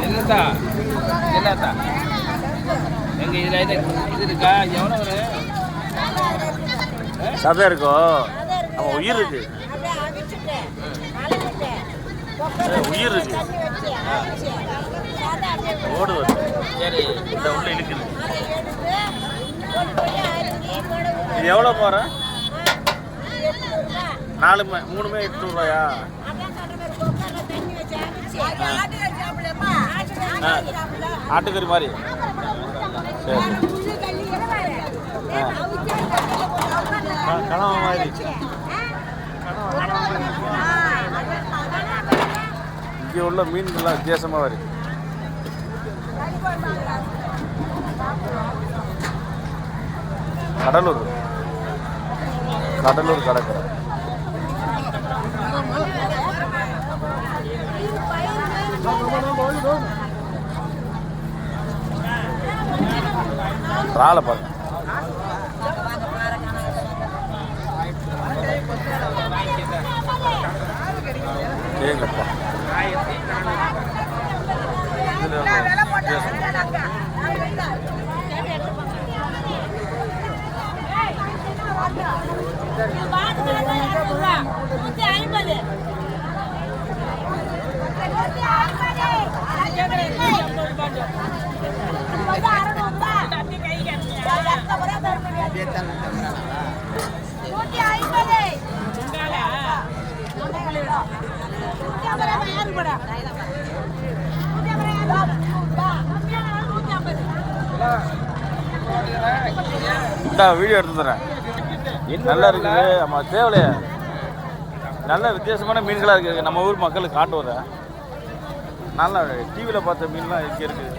என்னத்தா என்னத்தா எங்க இதுல இது இருக்கா எவ்வளோ ஒரு சதை இருக்கோ அவன் உயிர் இருக்கு உயிர் இருக்கு ஓடுவது சரி இந்த உள்ள இழுக்குது. இது எவ்வளோ போகிற 3மே 800 ரூபாயா? ஆட்டுக்கறி மாதிரி சரி கனவா மாதிரி இங்கே உள்ள மீன்கள்லாம் வித்தியாசமாக வருது. கடலூர் கடற்கரை ராலை பாருங்க. ஏங்கப்பா வீடியோ எடுத்து தரேன். நல்லா இருக்குது. நம்ம தேவையில்லையா நல்ல வித்தியாசமான மீன்களாக இருக்குது. நம்ம ஊர் மக்களுக்கு காட்டு வர நல்லா டிவியில் பார்த்த மீன்லாம் இங்கே இருக்குது.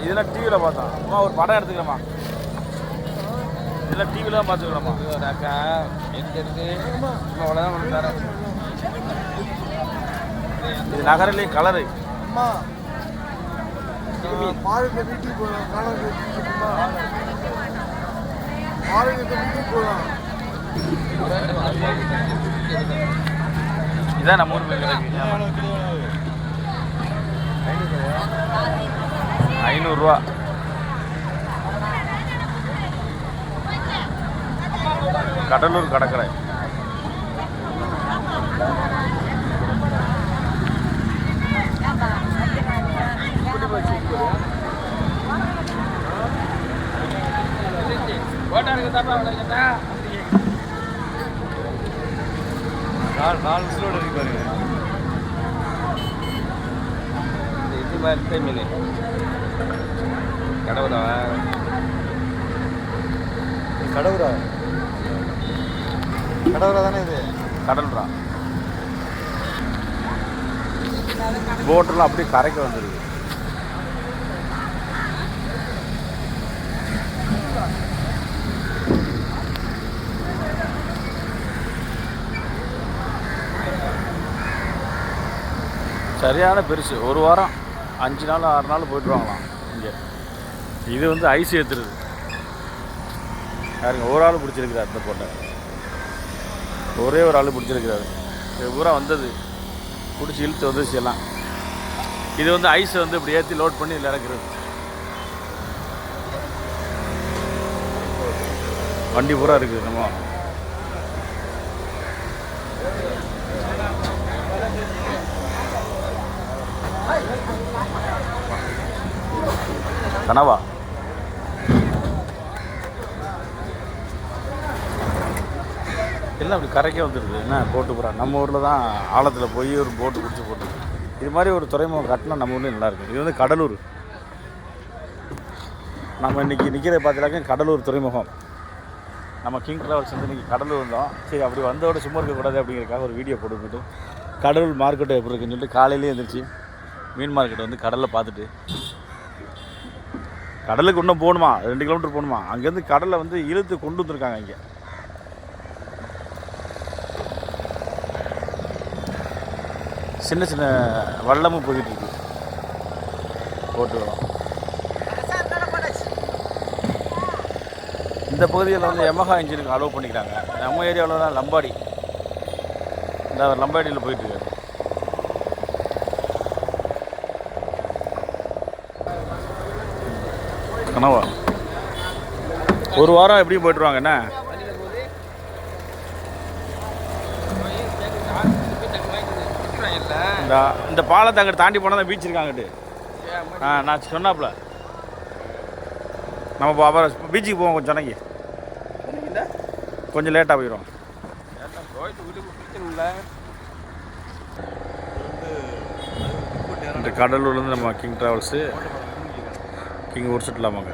இதெல்லாம் டிவியில் பார்த்தோம். அம்மா ஒரு படம் எடுத்துக்கிறோமா? இதெல்லாம் டிவியில் தான் பார்த்துக்கிறோமா? அக்கா எங்கே அவ்வளோதான் ஒன்று தரேன். இது நகரிலே கலரு இதான் நம்ம ஊர் மீன். 500 ரூபா. கடலூர் கடற்கரை. நாலு ஸ்லோடு இருக்கு பாருங்க. இது மாதிரி மீன் கடவுரா கடவுரா தானே இது? கடல்ரா. போட்டெல்லாம் அப்படியே கரைக்க வந்துருக்கு. சரியான பெருசு. ஒரு வாரம் 5 நாள் 6 நாள் போய்ட்டுருவாங்களாம் இங்கே. இது வந்து ஐஸ் ஏற்றுறது. யாருங்க ஒரு ஆள் பிடிச்சிருக்கிறார் இந்த போட்டை. ஒரே ஒரு ஆள் பிடிச்சிருக்கிறாரு. இது பூரா வந்தது பிடிச்சி இழுத்து வந்துச்சு எல்லாம். இது வந்து ஐஸை வந்து இப்படி ஏற்றி லோட் பண்ணி இதில் இறக்குறது. வண்டி பூரா இருக்குது. நம்ம கனவா எல்லாம் அப்படி கரைக்க வந்துடுது. என்ன போட்டு போகிறா. நம்ம ஊரில் தான் ஆழத்தில் போய் ஒரு போட்டு பிடிச்சி போட்டு இது மாதிரி ஒரு துறைமுகம் கட்டினா நம்ம ஊர்லேயும் நல்லாயிருக்கும். இது வந்து கடலூர். நம்ம இன்றைக்கி நிற்கிறத பார்த்தாக்க கடலூர் துறைமுகம். நம்ம கிங் ட்ராவல்ஸ் வந்து இன்றைக்கி கடலூர் வந்தோம். சரி அப்படி வந்தோட சும்மா இருக்கக்கூடாது அப்படிங்கிறதுக்காக ஒரு வீடியோ போட்டுக்கிட்டு கடலூர் மார்க்கெட்டு எப்படி இருக்குன்னு சொல்லிட்டு காலையிலே எழுந்திரிச்சு மீன் மார்க்கெட்டை வந்து கடலில் பார்த்துட்டு கடலுக்கு இன்னும் போகணுமா 2 கிலோமீட்டர் போகணுமா. அங்கேருந்து கடலை வந்து இழுத்து கொண்டு வந்துருக்காங்க. இங்கே சின்ன சின்ன வள்ளமும் போய்கிட்டு இருக்கு. போட்டு வரோம். இந்த பகுதியில் வந்து யமஹா இன்ஜினுக்கு அலோவ் பண்ணிக்கிறாங்க. நம்ம ஏரியாவில் தான் லம்பாடி இந்த அவர் லம்பாடியில் போயிட்டுருக்காரு. கனவா ஒரு வாரம் எப்படியும் போய்ட்டுருவாங்க என்ன? இந்த பாலத்தை அங்கிட்டு தாண்டி போனால் தான் பீச் இருக்காங்கட்டு. நான் சொன்னாப்புல நம்ம அப்புறம் பீச்சுக்கு போவோம் கொஞ்சம் சொன்னக்கு கொஞ்சம் லேட்டாக போயிடும். இந்த கடலூர்லேருந்து நம்ம கிங் ட்ராவல்ஸு கிங் ஊர் சுற்றலாமாங்க.